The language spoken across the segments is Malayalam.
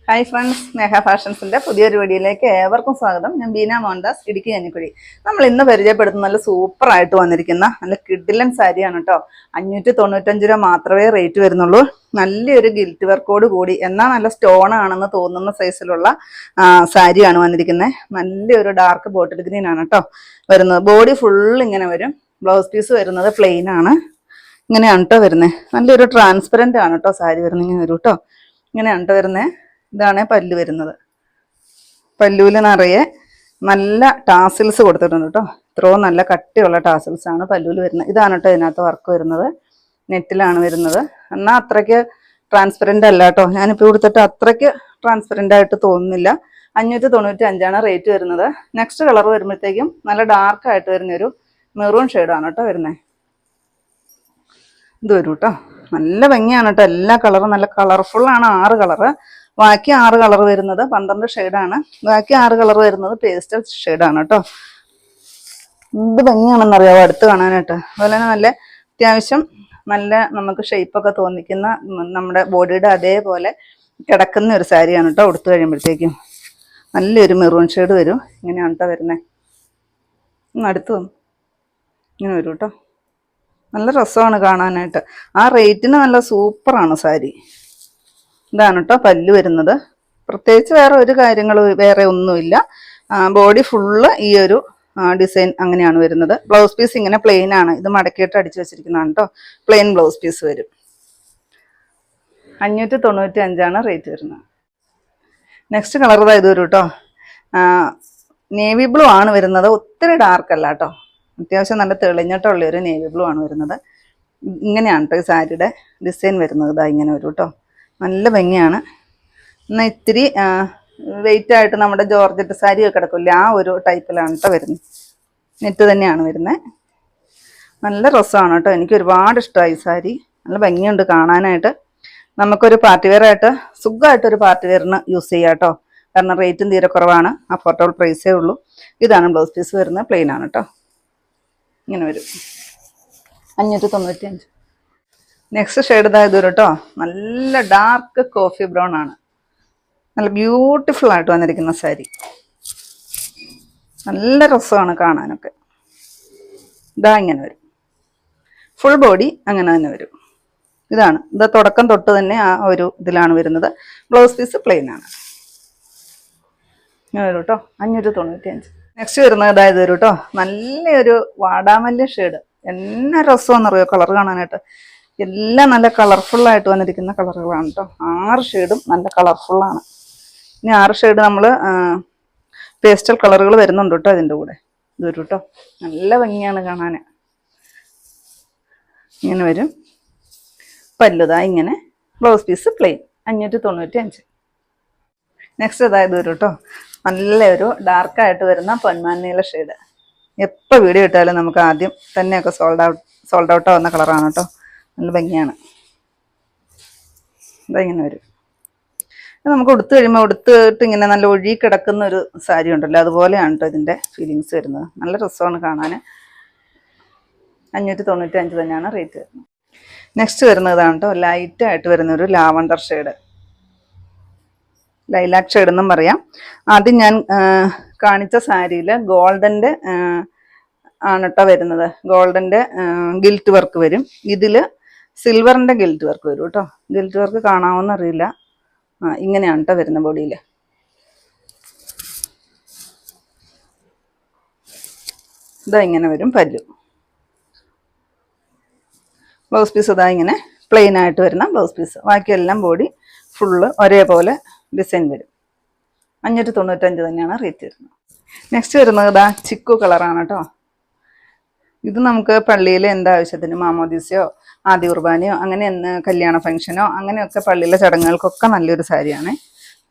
ഹായ് ഫ്രണ്ട്സ്, സ്നേഹ ഫാഷൻസിന്റെ പുതിയൊരു വീഡിയോയിലേക്ക് ഏവർക്കും സ്വാഗതം. ഞാൻ ബീന മോഹൻദാസ്, ഇടുക്കി കഞ്ഞിക്കുഴി. നമ്മൾ ഇന്ന് പരിചയപ്പെടുത്തുന്ന നല്ല സൂപ്പർ ആയിട്ട് വന്നിരിക്കുന്ന നല്ല കിഡിലൻ സാരിയാണ് കേട്ടോ. 595 രൂപ മാത്രമേ റേറ്റ് വരുന്നുള്ളൂ. നല്ലൊരു ഗിൽറ്റ് വർക്കോട് കൂടി എന്നാൽ നല്ല സ്റ്റോൺ ആണെന്ന് തോന്നുന്ന സൈസിലുള്ള സാരിയാണ് വന്നിരിക്കുന്നത്. നല്ലൊരു ഡാർക്ക് ബോട്ടിൽ ഗ്രീൻ ആണ് കേട്ടോ വരുന്നത്. ബോഡി ഫുൾ ഇങ്ങനെ വരും. ബ്ലൗസ് പീസ് വരുന്നത് പ്ലെയിൻ ആണ്. ഇങ്ങനെയാണ് കേട്ടോ വരുന്നത്. നല്ലൊരു ട്രാൻസ്പെറന്റ് ആണ് കേട്ടോ സാരി വരുന്നത്. ഇങ്ങനെ വരും കേട്ടോ. ഇങ്ങനെയാണ് കേട്ടോ വരുന്നത്. ഇതാണ് പല്ല് വരുന്നത്. പല്ലുവിൽ നിറയെ നല്ല ടാസിൽസ് കൊടുത്തിട്ടുണ്ട് കേട്ടോ. ഇത്രയും നല്ല കട്ടിയുള്ള ടാസിൽസ് ആണ് പല്ലുവിൽ വരുന്നത്. ഇതാണ് കേട്ടോ ഇതിനകത്ത് വർക്ക് വരുന്നത്. നെറ്റിലാണ് വരുന്നത്. എന്നാൽ അത്രയ്ക്ക് ട്രാൻസ്പെറൻ്റ് അല്ല കേട്ടോ. ഞാനിപ്പോൾ കൊടുത്തിട്ട് അത്രയ്ക്ക് ട്രാൻസ്പെറൻ്റ് ആയിട്ട് തോന്നുന്നില്ല. 595 റേറ്റ് വരുന്നത്. നെക്സ്റ്റ് കളർ വരുമ്പോഴത്തേക്കും നല്ല ഡാർക്കായിട്ട് വരുന്നൊരു മെറൂൺ ഷെയ്ഡാണ് കേട്ടോ വരുന്നത്. ഇത് വരും കേട്ടോ. നല്ല ഭംഗിയാണ് കേട്ടോ. എല്ലാ കളറും നല്ല കളർഫുള്ളാണ്. 6 കളറ്. ബാക്കി 6 കളർ വരുന്നത് 12 ഷെയ്ഡാണ്. ബാക്കി 6 കളർ വരുന്നത് പേസ്റ്റൽ ഷെയ്ഡാണ് കേട്ടോ. എന്ത് ഭംഗിയാണെന്നറിയാവോ അടുത്ത് കാണാനായിട്ട്. അതുപോലെ തന്നെ നല്ല അത്യാവശ്യം നല്ല നമുക്ക് ഷേപ്പൊക്കെ തോന്നിക്കുന്ന നമ്മുടെ ബോഡിയുടെ അതേപോലെ കിടക്കുന്ന ഒരു സാരിയാണ് കേട്ടോ. ഉടുത്തു കഴിയുമ്പോഴത്തേക്കും നല്ലൊരു മെറൂൺ ഷെയ്ഡ് വരും. ഇങ്ങനെയാണ് കേട്ടോ വരുന്നത്. അടുത്ത് വന്നു ഇങ്ങനെ വരും കേട്ടോ. നല്ല രസമാണ് കാണാനായിട്ട്. ആ റേറ്റിന് നല്ല സൂപ്പറാണ് സാരി. ഇതാണ് കേട്ടോ പല്ല് വരുന്നത്. പ്രത്യേകിച്ച് വേറെ ഒരു കാര്യങ്ങൾ വേറെ ഒന്നുമില്ല. ബോഡി ഫുള്ള് ഈ ഒരു ഡിസൈൻ അങ്ങനെയാണ് വരുന്നത്. ബ്ലൗസ് പീസ് ഇങ്ങനെ പ്ലെയിൻ ആണ്. ഇത് മടക്കിയിട്ട് അടിച്ചു വെച്ചിരിക്കുന്നതാണ് കേട്ടോ. പ്ലെയിൻ ബ്ലൗസ് പീസ് വരും. 595 റേറ്റ് വരുന്നത്. നെക്സ്റ്റ് കളർ ഇത് വരും കേട്ടോ. നേവി ബ്ലൂ ആണ് വരുന്നത്. ഒത്തിരി ഡാർക്ക് അല്ല കേട്ടോ. അത്യാവശ്യം നല്ല തെളിഞ്ഞിട്ടുള്ള ഒരു നേവി ബ്ലൂ ആണ് വരുന്നത്. ഇങ്ങനെയാണ് കേട്ടോ ഈ സാരിയുടെ ഡിസൈൻ വരുന്നത്. ഇതാ ഇങ്ങനെ വരും കേട്ടോ. നല്ല ഭംഗിയാണ്. എന്നാൽ ഇത്തിരി വെയിറ്റ് ആയിട്ട് നമ്മുടെ ജോർജറ്റ് സാരിയൊക്കെ കിടക്കില്ല, ആ ഒരു ടൈപ്പിലാണ് കേട്ടോ വരുന്നത്. നെറ്റ് തന്നെയാണ് വരുന്നത്. നല്ല രസമാണ് കേട്ടോ. എനിക്ക് ഒരുപാട് ഇഷ്ടമായി സാരി. നല്ല ഭംഗിയുണ്ട് കാണാനായിട്ട്. നമുക്കൊരു പാർട്ടി വെയർ ആയിട്ട് സുഖമായിട്ടൊരു പാർട്ടി വെയറിന് യൂസ് ചെയ്യാം കേട്ടോ. കാരണം റേറ്റും തീരെ കുറവാണ്. അഫോർഡബിൾ പ്രൈസേ ഉള്ളൂ. ഇതാണ് ബ്ലൗസ് പീസ് വരുന്നത്. പ്ലെയിൻ ആണ് കേട്ടോ. ഇങ്ങനെ വരും. 595. നെക്സ്റ്റ് ഷെയ്ഡ് ഇതായത് വരും കേട്ടോ. നല്ല ഡാർക്ക് കോഫി ബ്രൗൺ ആണ്. നല്ല ബ്യൂട്ടിഫുൾ ആയിട്ട് വന്നിരിക്കുന്ന സാരി. നല്ല രസമാണ് കാണാനൊക്കെ. ഇതാ ഇങ്ങനെ വരും. ഫുൾ ബോഡി അങ്ങനെ തന്നെ വരും. ഇത് തുടക്കം തൊട്ട് തന്നെ ആ ഒരു ഇതിലാണ് വരുന്നത്. ബ്ലൗസ് പീസ് പ്ലെയിൻ ആണ്. ഇങ്ങനെ വരും കേട്ടോ. 595. നെക്സ്റ്റ് വരുന്നത് ഇതായത് വരും കേട്ടോ. നല്ലൊരു വാടാമല്ലി ഷെയ്ഡ്. എന്നാ രസമാണെന്നറിയോ കളർ കാണാനായിട്ട്. എല്ലാം നല്ല കളർഫുള്ളായിട്ട് വന്നിരിക്കുന്ന കളറുകളാണ് കേട്ടോ. 6 ഷെയ്ഡും നല്ല കളർഫുള്ളാണ്. ഇനി 6 ഷെയ്ഡ് നമ്മൾ പേസ്റ്റൽ കളറുകൾ വരുന്നുണ്ട് കേട്ടോ ഇതിൻ്റെ കൂടെ. ഇത് വരും കേട്ടോ. നല്ല ഭംഗിയാണ് കാണാൻ. ഇങ്ങനെ വരും. പല്ലുതാ ഇങ്ങനെ. Blouse piece plain. 595. നെക്സ്റ്റ് ഇതായത് വരും കേട്ടോ. നല്ലൊരു ഡാർക്കായിട്ട് വരുന്ന പൊന്മാനീല ഷെയ്ഡ്. എപ്പോൾ വീഡിയോ ഇട്ടാലും നമുക്ക് ആദ്യം തന്നെയൊക്കെ സോൾഡ് ഔട്ട് ആവുന്ന കളറാണ് കേട്ടോ. നല്ല ഭംഗിയാണ്. ഇങ്ങനെ വരും. നമുക്ക് ഉടുത്ത് കഴിയുമ്പോൾ ഉടുത്തിട്ട് ഇങ്ങനെ നല്ല ഒഴുകി കിടക്കുന്ന ഒരു സാരി ഉണ്ടല്ലോ, അതുപോലെയാണ് കേട്ടോ ഇതിൻ്റെ ഫീലിങ്സ് വരുന്നത്. നല്ല രസമാണ് കാണാൻ. 595 തന്നെയാണ് റേറ്റ് വരുന്നത്. നെക്സ്റ്റ് വരുന്നതാണ് കേട്ടോ. ലൈറ്റായിട്ട് വരുന്നൊരു ലാവണ്ടർ ഷെയ്ഡ്. ലൈലാക്ക് ഷെയ്ഡ് എന്നും പറയാം. ആദ്യം ഞാൻ കാണിച്ച സാരിയിൽ ഗോൾഡൻ്റെ ആണ് കേട്ടോ വരുന്നത്. ഗോൾഡൻ്റെ ഗിൽറ്റ് വർക്ക് വരും. ഇതിൽ സിൽവറിൻ്റെ ഗിൽറ്റ് വർക്ക് വരും കേട്ടോ. ഗിൽറ്റ് വർക്ക് കാണാമെന്ന് അറിയില്ല. ഇങ്ങനെയാണ് കേട്ടോ വരുന്ന ബോഡിയിൽ. ഇതാ ഇങ്ങനെ വരും പല്ലു. ബ്ലൗസ് പീസ് ഇതാ ഇങ്ങനെ പ്ലെയിൻ ആയിട്ട് വരുന്ന ബ്ലൗസ് പീസ്. ബാക്കിയെല്ലാം ബോഡി ഫുള്ള് ഒരേപോലെ ഡിസൈൻ വരും. 595 തന്നെയാണ് റേറ്റ് വരുന്നത്. നെക്സ്റ്റ് വരുന്നത് ഇതാ ചിക്കു കളറാണ് കേട്ടോ. ഇത് നമുക്ക് പള്ളിയിൽ എന്താവശ്യത്തിന് മാമോദീസയോ ആദ്യ കുർബാനയോ അങ്ങനെ കല്യാണ ഫംഗ്ഷനോ അങ്ങനെയൊക്കെ പള്ളിയിലെ ചടങ്ങുകൾക്കൊക്കെ നല്ലൊരു സാരിയാണ്.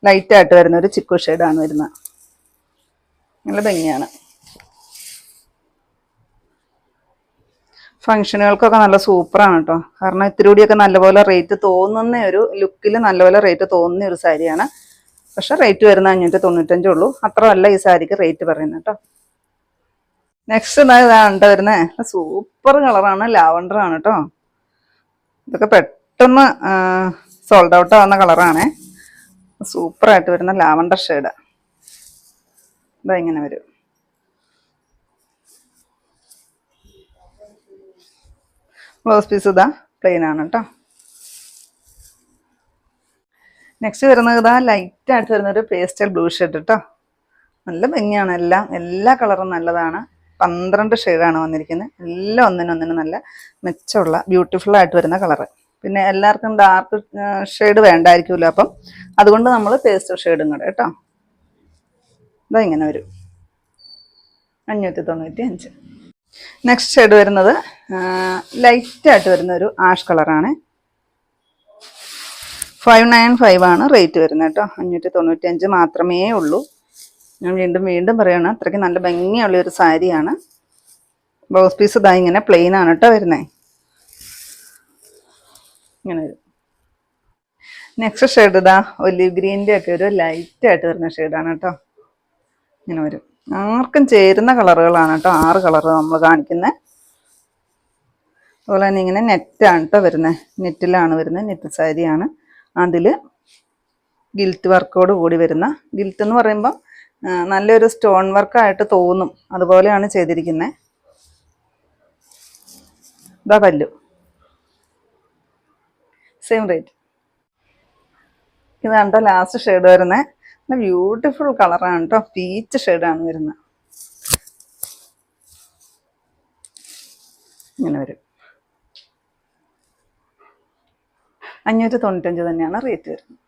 ലൈറ്റായിട്ട് വരുന്നൊരു ചിക്കു ഷെയ്ഡാണ് വരുന്നത്. നല്ല ഭംഗിയാണ്. ഫംഗ്ഷനുകൾക്കൊക്കെ നല്ല സൂപ്പറാണ് കേട്ടോ. കാരണം ഇത്തിരി കൂടിയൊക്കെ നല്ലപോലെ റേറ്റ് തോന്നുന്ന ഒരു ലുക്കിൽ നല്ലപോലെ റേറ്റ് തോന്നുന്ന ഒരു സാരിയാണ്. പക്ഷെ റേറ്റ് വരുന്ന 595 ഉള്ളൂ. അത്രയല്ല ഈ സാരിക്ക് റേറ്റ് പറയുന്നത് കേട്ടോ. നെക്സ്റ്റ് ഇതാണ് വരുന്നത്. സൂപ്പർ കളറാണ്. ലാവണ്ടർ ആണ് കേട്ടോ. ഇതൊക്കെ പെട്ടെന്ന് സോൾഡ് ഔട്ട് ആവുന്ന കളറാണേ. സൂപ്പറായിട്ട് വരുന്ന ലാവണ്ടർ ഷെയ്ഡ്. ഇതാ ഇങ്ങനെ വരും. ബ്ലൗസ് പീസ് ഇതാ പ്ലെയിൻ ആണ് കേട്ടോ. നെക്സ്റ്റ് വരുന്നത് ഇതാ ലൈറ്റായിട്ട് വരുന്നൊരു പേസ്റ്റൽ ബ്ലൂ ഷെയ്ഡ് കേട്ടോ. നല്ല ഭംഗിയാണ്. എല്ലാ കളറും നല്ലതാണ്. 12 ഷെയ്ഡാണ് വന്നിരിക്കുന്നത്. എല്ലാം ഒന്നിനൊന്നിനും നല്ല മെച്ചമുള്ള ബ്യൂട്ടിഫുള്ളായിട്ട് വരുന്ന കളറ്. പിന്നെ എല്ലാവർക്കും ഡാർക്ക് ഷെയ്ഡ് വേണ്ടായിരിക്കുമല്ലോ, അപ്പം അതുകൊണ്ട് നമ്മൾ പേസ്റ്റൽ ഷെയ്ഡും കൂടെ കേട്ടോ. ഇതാ ഇങ്ങനെ വരും. 595. നെക്സ്റ്റ് ഷെയ്ഡ് വരുന്നത് ലൈറ്റായിട്ട് വരുന്നൊരു ആഷ് കളറാണ്. 595 ആണ് റേറ്റ് വരുന്നത് കേട്ടോ. 595 മാത്രമേ ഉള്ളൂ. ഞാൻ വീണ്ടും പറയണം, അത്രയ്ക്ക് നല്ല ഭംഗിയുള്ള ഒരു സാരിയാണ്. ബ്ലൗസ് പീസ് ഇതാ ഇങ്ങനെ പ്ലെയിൻ ആണ് കേട്ടോ വരുന്നത്. ഇങ്ങനെ വരും. നെക്സ്റ്റ് ഷെയ്ഡ് ഇതാ ഒലിവ് ഗ്രീൻ്റെ ഒക്കെ ഒരു ലൈറ്റായിട്ട് വരുന്ന ഷെയ്ഡാണ് കേട്ടോ. ഇങ്ങനെ വരും. ആർക്കും ചേരുന്ന കളറുകളാണ് കേട്ടോ. 6 കളറ് നമ്മൾ കാണിക്കുന്നത്. അതുപോലെ തന്നെ ഇങ്ങനെ നെറ്റാണ് കേട്ടോ വരുന്നത്. നെറ്റിലാണ് വരുന്നത്. നെറ്റ് സാരിയാണ്. അതിൽ ഗിൽറ്റ് വർക്കോട് കൂടി വരുന്ന, ഗിൽറ്റ് എന്ന് പറയുമ്പം നല്ലൊരു സ്റ്റോൺ വർക്കായിട്ട് തോന്നും. അതുപോലെയാണ് ചെയ്തിരിക്കുന്നത്. ഇതാ പല്ലു. Same rate. ഇതാണ് കേട്ടോ ലാസ്റ്റ് ഷെയ്ഡ് വരുന്നത്. നല്ല ബ്യൂട്ടിഫുൾ കളറാണ് കേട്ടോ. പീച്ച് ഷെയ്ഡാണ് വരുന്നത്. ഇങ്ങനെ വരും. 595 തന്നെയാണ് റേറ്റ് വരുന്നത്.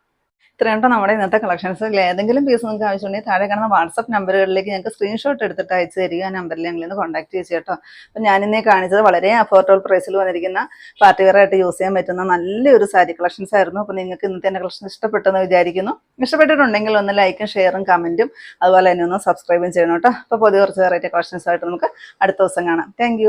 ഇത്രയും കേട്ടോ നമ്മുടെ ഇന്നത്തെ കളക്ഷൻസിൽ. ഏതെങ്കിലും പീസ് നിങ്ങൾക്ക് ആവശ്യമുണ്ടെങ്കിൽ താഴെ കാണുന്ന വാട്സപ്പ് നമ്പറുകളിലേക്ക് ഞങ്ങൾക്ക് സ്ക്രീൻഷോട്ട് എടുത്തിട്ട് അയച്ചു തരിക. ആ നമ്പറിൽ ഞങ്ങളിൽ നിന്ന് കോൺടാക്ട് ചെയ്ത് കേട്ടോ. അപ്പം ഞാനിന്നേ കാണിച്ചത് വളരെ അഫോർഡബിൾ പ്രൈസിൽ വന്നിരിക്കുന്ന പാർട്ടി വെയർ ആയിട്ട് യൂസ് ചെയ്യാൻ പറ്റുന്ന നല്ലൊരു സാരി കളക്ഷൻസ് ആയിരുന്നു. അപ്പോൾ നിങ്ങൾക്ക് ഇന്നത്തെ എൻ്റെ കളക്ഷൻ ഇഷ്ടപ്പെട്ടെന്ന് വിചാരിക്കുന്നു. ഇഷ്ടപ്പെട്ടിട്ടുണ്ടെങ്കിൽ ഒന്ന് ലൈക്കും ഷെയറും കമൻറ്റും അതുപോലെ തന്നെ ഒന്ന് സബ്സ്ക്രൈബും ചെയ്യണം കേട്ടോ. അപ്പോൾ പുതിയ കുറച്ച് വെറൈറ്റി കളക്ഷൻസ് ആയിട്ട് നമുക്ക് അടുത്ത ദിവസം കാണാം. താങ്ക്